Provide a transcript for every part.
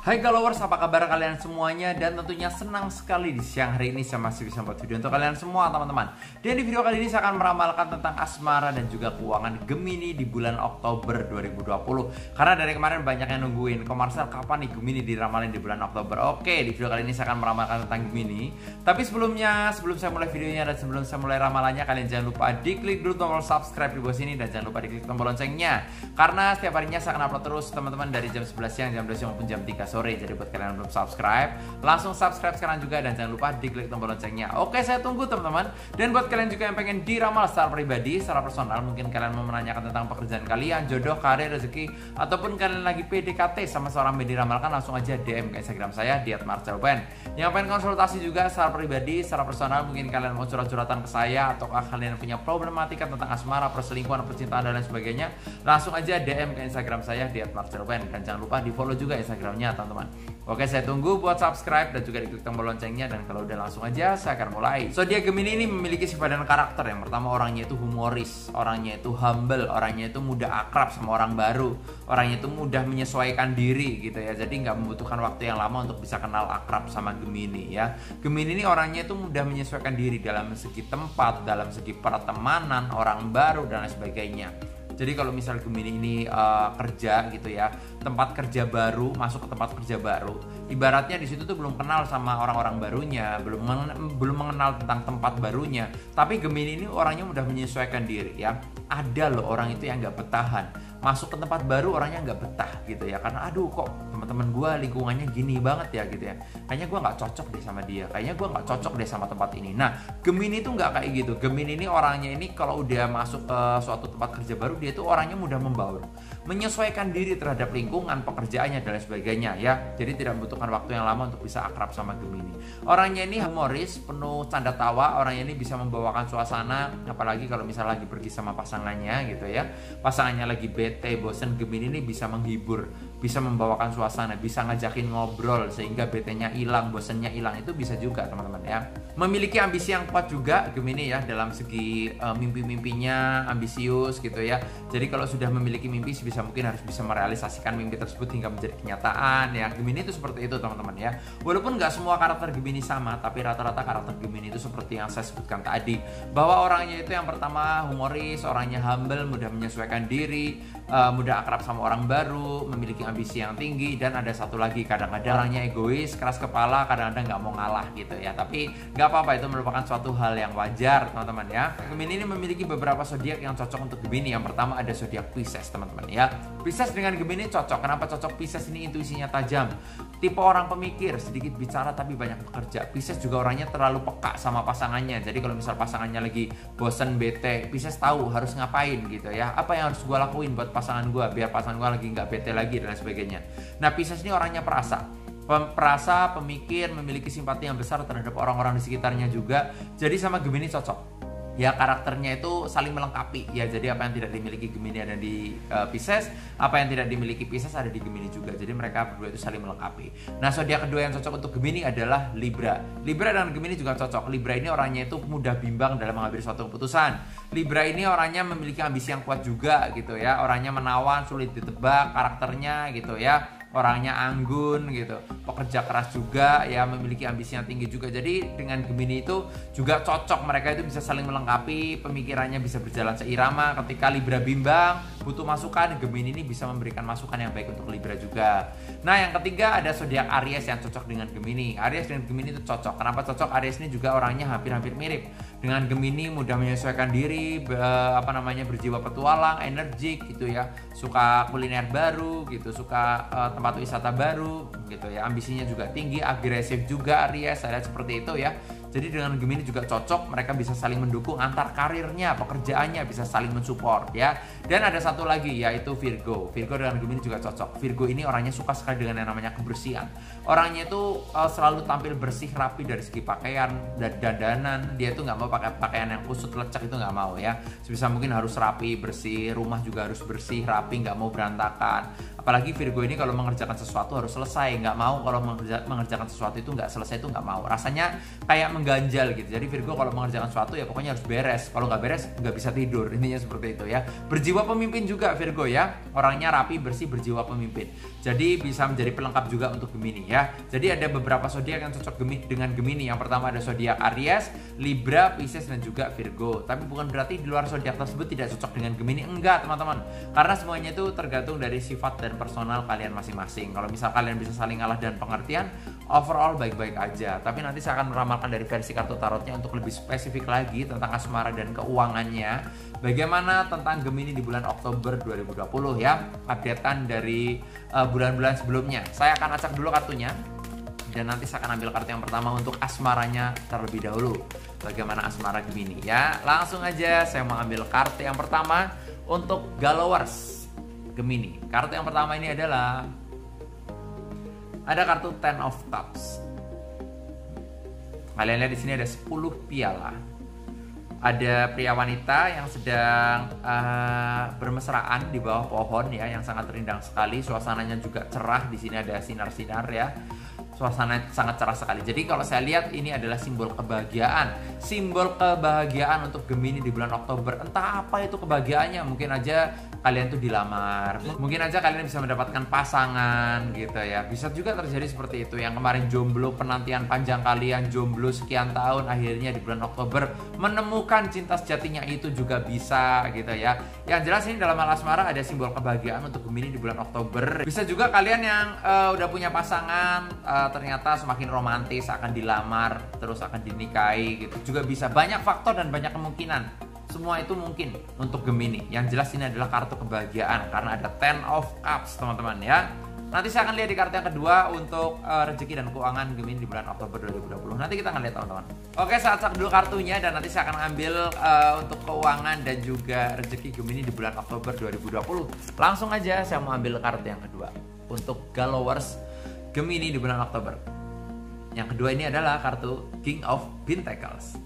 Hai followers, apa kabar kalian semuanya? Dan tentunya senang sekali di siang hari ini saya masih bisa buat video untuk kalian semua teman-teman. Dan di video kali ini saya akan meramalkan tentang asmara dan juga keuangan Gemini di bulan Oktober 2020. Karena dari kemarin banyak yang nungguin, Marcel kapan nih Gemini diramalin di bulan Oktober. Oke, di video kali ini saya akan meramalkan tentang Gemini. Tapi sebelum saya mulai videonya dan sebelum saya mulai ramalannya, kalian jangan lupa diklik dulu tombol subscribe di bawah sini dan jangan lupa diklik tombol loncengnya. Karena setiap harinya saya akan upload terus teman-teman dari jam 11 siang, jam 12 siang maupun jam 3 sore. Jadi buat kalian yang belum subscribe, langsung subscribe sekarang juga dan jangan lupa diklik tombol loncengnya. Oke, saya tunggu teman-teman. Dan buat kalian juga yang pengen diramal secara pribadi, secara personal, mungkin kalian mau menanyakan tentang pekerjaan kalian, jodoh, karir, rezeki, ataupun kalian lagi PDKT sama seorang yang diramalkan, langsung aja DM ke Instagram saya di @marcelben. Yang pengen konsultasi juga secara pribadi, secara personal, mungkin kalian mau curhat-curhatan ke saya, atau kalian punya problematika tentang asmara, perselingkuhan, percintaan dan lain sebagainya, langsung aja DM ke Instagram saya di @marcelben. Dan jangan lupa di follow juga Instagramnya teman-teman. Oke, saya tunggu buat subscribe dan juga diklik tombol loncengnya. Dan kalau udah langsung aja saya akan mulai. Zodiak Gemini ini memiliki sifat dan karakter. Yang pertama, orangnya itu humoris, orangnya itu humble, orangnya itu mudah akrab sama orang baru, orangnya itu mudah menyesuaikan diri gitu ya. Jadi nggak membutuhkan waktu yang lama untuk bisa kenal akrab sama Gemini ya. Gemini ini orangnya itu mudah menyesuaikan diri dalam segi tempat, dalam segi pertemanan, orang baru dan lain sebagainya. Jadi kalau misal Gemini ini kerja gitu ya, tempat kerja baru, masuk ke tempat kerja baru, ibaratnya di situ tuh belum kenal sama orang-orang barunya, belum mengenal tentang tempat barunya. Tapi Gemini ini orangnya mudah menyesuaikan diri ya. Ada loh orang itu yang nggak betahan, masuk ke tempat baru orangnya nggak betah gitu ya, karena aduh kok teman-teman gue lingkungannya gini banget ya gitu ya, kayaknya gue nggak cocok deh sama dia, kayaknya gue nggak cocok deh sama tempat ini. Nah, Gemini itu nggak kayak gitu. Gemini ini orangnya ini kalau udah masuk ke suatu tempat kerja baru, dia tuh orangnya mudah membaur, menyesuaikan diri terhadap lingkungan pekerjaannya dan lain sebagainya ya. Jadi tidak membutuhkan waktu yang lama untuk bisa akrab sama Gemini. Orangnya ini humoris, penuh canda tawa, orangnya ini bisa membawakan suasana, apalagi kalau misalnya lagi pergi sama pasangannya gitu ya, pasangannya lagi bete, bosen, Gemini ini bisa menghibur, bisa membawakan suasana, bisa ngajakin ngobrol sehingga betenya hilang, bosennya hilang. Itu bisa juga teman-teman ya. Memiliki ambisi yang kuat juga Gemini ya, dalam segi mimpi-mimpinya ambisius gitu ya. Jadi kalau sudah memiliki mimpi, mungkin harus bisa merealisasikan mimpi tersebut hingga menjadi kenyataan ya. Gemini itu seperti itu teman-teman ya. Walaupun nggak semua karakter Gemini sama, tapi rata-rata karakter Gemini itu seperti yang saya sebutkan tadi, bahwa orangnya itu yang pertama humoris, orangnya humble, mudah menyesuaikan diri, mudah akrab sama orang baru, memiliki ambisi yang tinggi, dan ada satu lagi, kadang-kadang orangnya egois, keras kepala, kadang-kadang nggak mau ngalah gitu ya. Tapi nggak apa-apa, itu merupakan suatu hal yang wajar teman-teman ya. Gemini ini memiliki beberapa zodiak yang cocok untuk Gemini. Yang pertama ada zodiak Pisces teman-teman ya. Pisces dengan Gemini cocok. Kenapa cocok? Pisces ini intuisinya tajam, tipe orang pemikir, sedikit bicara tapi banyak bekerja. Pisces juga orangnya terlalu peka sama pasangannya. Jadi kalau misal pasangannya lagi bosen, bete, Pisces tahu harus ngapain gitu ya. Apa yang harus gue lakuin buat pasangan gue biar pasangan gue lagi nggak bete lagi dan lain sebagainya. Nah, Pisces ini orangnya perasa, pemikir, memiliki simpati yang besar terhadap orang-orang di sekitarnya juga. Jadi sama Gemini cocok. Ya, karakternya itu saling melengkapi ya. Jadi apa yang tidak dimiliki Gemini ada di Pisces, apa yang tidak dimiliki Pisces ada di Gemini juga. Jadi mereka berdua itu saling melengkapi. Nah, zodiak kedua yang cocok untuk Gemini adalah Libra. Libra dan Gemini juga cocok. Libra ini orangnya itu mudah bimbang dalam mengambil suatu keputusan. Libra ini orangnya memiliki ambisi yang kuat juga gitu ya. Orangnya menawan, sulit ditebak karakternya gitu ya. Orangnya anggun gitu, pekerja keras juga ya, memiliki ambisi yang tinggi juga. Jadi dengan Gemini itu juga cocok, mereka itu bisa saling melengkapi, pemikirannya bisa berjalan seirama. Ketika Libra bimbang, butuh masukan, Gemini ini bisa memberikan masukan yang baik untuk Libra juga. Nah, yang ketiga ada zodiak Aries yang cocok dengan Gemini. Aries dengan Gemini itu cocok. Kenapa cocok? Aries ini juga orangnya hampir-hampir mirip dengan Gemini, mudah menyesuaikan diri, berjiwa petualang, energik gitu ya, suka kuliner baru gitu, suka tempat wisata baru gitu ya, ambisinya juga tinggi, agresif juga Aries, saya lihat seperti itu ya. Jadi dengan Gemini juga cocok, mereka bisa saling mendukung antar karirnya, pekerjaannya bisa saling mensupport ya. Dan ada satu lagi yaitu Virgo. Virgo dengan Gemini juga cocok. Virgo ini orangnya suka sekali dengan yang namanya kebersihan. Orangnya itu selalu tampil bersih, rapi dari segi pakaian dan dandanan. Dia tuh nggak mau pakai pakaian yang kusut lecek, itu nggak mau ya. Sebisa mungkin harus rapi, bersih, rumah juga harus bersih, rapi, nggak mau berantakan. Apalagi Virgo ini kalau mengerjakan sesuatu harus selesai, nggak mau kalau mengerjakan sesuatu itu nggak selesai, itu nggak mau. Rasanya kayak mengganjal gitu. Jadi Virgo kalau mengerjakan sesuatu ya pokoknya harus beres. Kalau nggak beres nggak bisa tidur, intinya seperti itu ya. Berjiwa pemimpin juga Virgo ya, orangnya rapi, bersih, berjiwa pemimpin. Jadi bisa menjadi pelengkap juga untuk Gemini ya. Jadi ada beberapa zodiak yang cocok dengan Gemini. Yang pertama ada zodiak Aries, Libra, Pisces, dan juga Virgo. Tapi bukan berarti di luar zodiak tersebut tidak cocok dengan Gemini, enggak teman-teman. Karena semuanya itu tergantung dari sifat dan personal kalian masing-masing. Kalau misal kalian bisa saling ngalah dan pengertian, overall baik-baik aja. Tapi nanti saya akan meramalkan dari versi kartu tarotnya untuk lebih spesifik lagi tentang asmara dan keuangannya. Bagaimana tentang Gemini di bulan Oktober 2020 ya. Updatean dari bulan-bulan sebelumnya. Saya akan acak dulu kartunya. Dan nanti saya akan ambil kartu yang pertama untuk asmaranya terlebih dahulu. Bagaimana asmara Gemini ya. Langsung aja saya mau ambil kartu yang pertama untuk Galowers Gemini. Kartu yang pertama ini adalah ada kartu Ten of Cups. Kalian lihat di sini ada 10 piala. Ada pria wanita yang sedang bermesraan di bawah pohon ya, yang sangat rindang sekali. Suasananya juga cerah, di sini ada sinar-sinar ya. Suasana sangat cerah sekali. Jadi kalau saya lihat ini adalah simbol kebahagiaan. Simbol kebahagiaan untuk Gemini di bulan Oktober. Entah apa itu kebahagiaannya. Mungkin aja kalian tuh dilamar. Mungkin aja kalian bisa mendapatkan pasangan gitu ya. Bisa juga terjadi seperti itu. Yang kemarin jomblo, penantian panjang kalian jomblo sekian tahun, akhirnya di bulan Oktober menemukan cinta sejatinya, itu juga bisa gitu ya. Yang jelas ini dalam hal asmara ada simbol kebahagiaan untuk Gemini di bulan Oktober. Bisa juga kalian yang udah punya pasangan ternyata semakin romantis, akan dilamar, terus akan dinikahi gitu. Juga bisa, banyak faktor dan banyak kemungkinan. Semua itu mungkin untuk Gemini. Yang jelas ini adalah kartu kebahagiaan karena ada Ten of Cups teman-teman ya. Nanti saya akan lihat di kartu yang kedua untuk rezeki dan keuangan Gemini di bulan Oktober 2020. Nanti kita akan lihat teman-teman. Oke, saya cek dulu kartunya dan nanti saya akan ambil untuk keuangan dan juga rezeki Gemini di bulan Oktober 2020. Langsung aja saya mau ambil kartu yang kedua untuk Galowers Gemini di bulan Oktober. Yang kedua ini adalah kartu King of Pentacles.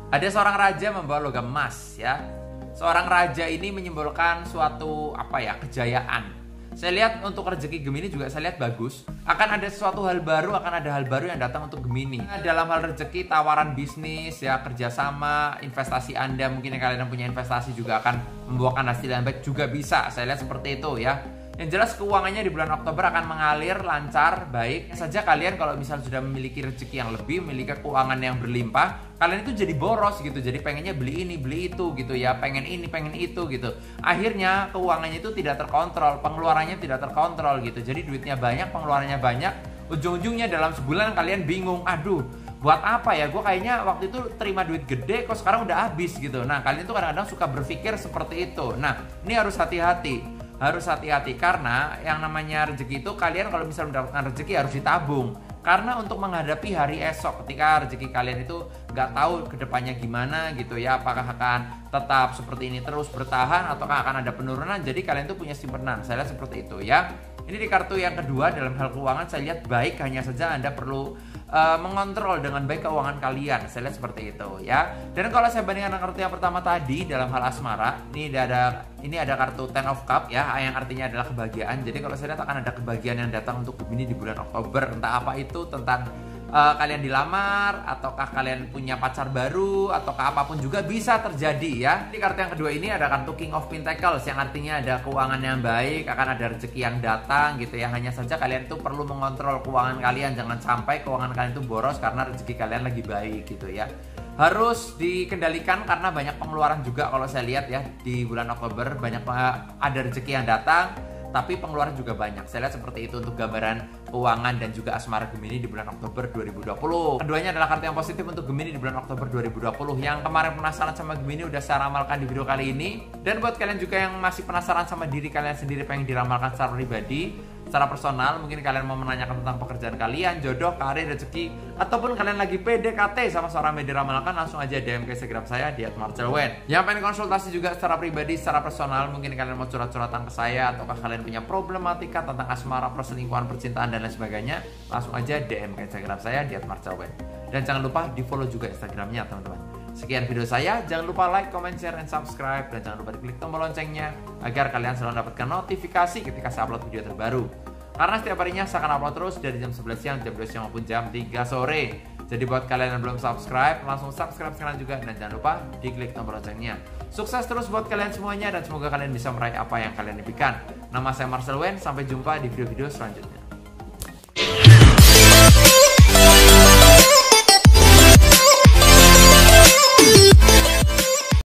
Ada seorang raja membawa logam emas ya. Seorang raja ini menyimbolkan suatu kejayaan. Saya lihat untuk rezeki Gemini juga saya lihat bagus. Akan ada sesuatu hal baru, akan ada hal baru yang datang untuk Gemini. Dalam hal rezeki, tawaran bisnis ya, kerjasama, investasi Anda, mungkin yang kalian yang punya investasi juga akan membuahkan hasil yang baik juga bisa. Saya lihat seperti itu ya. Yang jelas keuangannya di bulan Oktober akan mengalir lancar, baik. Saja kalian kalau misal sudah memiliki rezeki yang lebih, memiliki keuangan yang berlimpah, kalian itu jadi boros gitu. Jadi pengennya beli ini, beli itu gitu ya, pengen ini, pengen itu gitu. Akhirnya keuangannya itu tidak terkontrol, pengeluarannya tidak terkontrol gitu. Jadi duitnya banyak, pengeluarannya banyak. Ujung-ujungnya dalam sebulan kalian bingung, aduh, buat apa ya? Gue kayaknya waktu itu terima duit gede, kok sekarang udah habis gitu. Nah, kalian tuh kadang-kadang suka berpikir seperti itu. Nah, ini harus hati-hati. Harus hati-hati karena yang namanya rezeki itu, kalian kalau bisa mendapatkan rezeki harus ditabung. Karena untuk menghadapi hari esok ketika rezeki kalian itu nggak tahu kedepannya gimana gitu ya, apakah akan tetap seperti ini terus bertahan ataukah akan ada penurunan. Jadi kalian tuh punya simpanan. Saya lihat seperti itu ya. Ini di kartu yang kedua dalam hal keuangan saya lihat baik, hanya saja Anda perlu mengontrol dengan baik keuangan kalian. Saya lihat seperti itu ya. Dan kalau saya bandingkan dengan kartu yang pertama tadi dalam hal asmara, ini ada kartu Ten of Cup ya, yang artinya adalah kebahagiaan. Jadi kalau saya lihat akan ada kebahagiaan yang datang untuk Gemini di bulan Oktober. Entah apa itu, tentang kalian dilamar, ataukah kalian punya pacar baru, ataukah apapun juga bisa terjadi ya. Di kartu yang kedua ini ada kartu King of Pentacles, yang artinya ada keuangan yang baik, akan ada rezeki yang datang gitu ya. Hanya saja kalian tuh perlu mengontrol keuangan kalian, jangan sampai keuangan kalian tuh boros karena rezeki kalian lagi baik gitu ya. Harus dikendalikan karena banyak pengeluaran juga kalau saya lihat ya. Di bulan Oktober banyak ada rezeki yang datang, tapi pengeluaran juga banyak. Saya lihat seperti itu untuk gambaran keuangan dan juga asmara Gemini di bulan Oktober 2020. Keduanya adalah kartu yang positif untuk Gemini di bulan Oktober 2020. Yang kemarin penasaran sama Gemini udah saya ramalkan di video kali ini. Dan buat kalian juga yang masih penasaran sama diri kalian sendiri, pengen diramalkan secara pribadi, secara personal, mungkin kalian mau menanyakan tentang pekerjaan kalian, jodoh, karir, rezeki, ataupun kalian lagi PDKT sama seorang yang diramalkan, langsung aja DM ke Instagram saya di @marcelwen. Yang pengen konsultasi juga secara pribadi, secara personal, mungkin kalian mau curhat-curhatan ke saya, ataukah kalian punya problematika tentang asmara, perselingkuhan, percintaan, dan lain sebagainya, langsung aja DM ke Instagram saya di @marcelwen. Dan jangan lupa di follow juga Instagramnya teman-teman. Sekian video saya, jangan lupa like, comment, share, dan subscribe. Dan jangan lupa klik tombol loncengnya agar kalian selalu mendapatkan notifikasi ketika saya upload video terbaru. Karena setiap harinya saya akan upload terus dari jam 11 siang, jam 12 siang maupun jam 3 sore. Jadi buat kalian yang belum subscribe, langsung subscribe sekarang juga. Dan jangan lupa diklik tombol loncengnya. Sukses terus buat kalian semuanya dan semoga kalian bisa meraih apa yang kalian impikan. Nama saya Marcel Wen, sampai jumpa di video-video selanjutnya.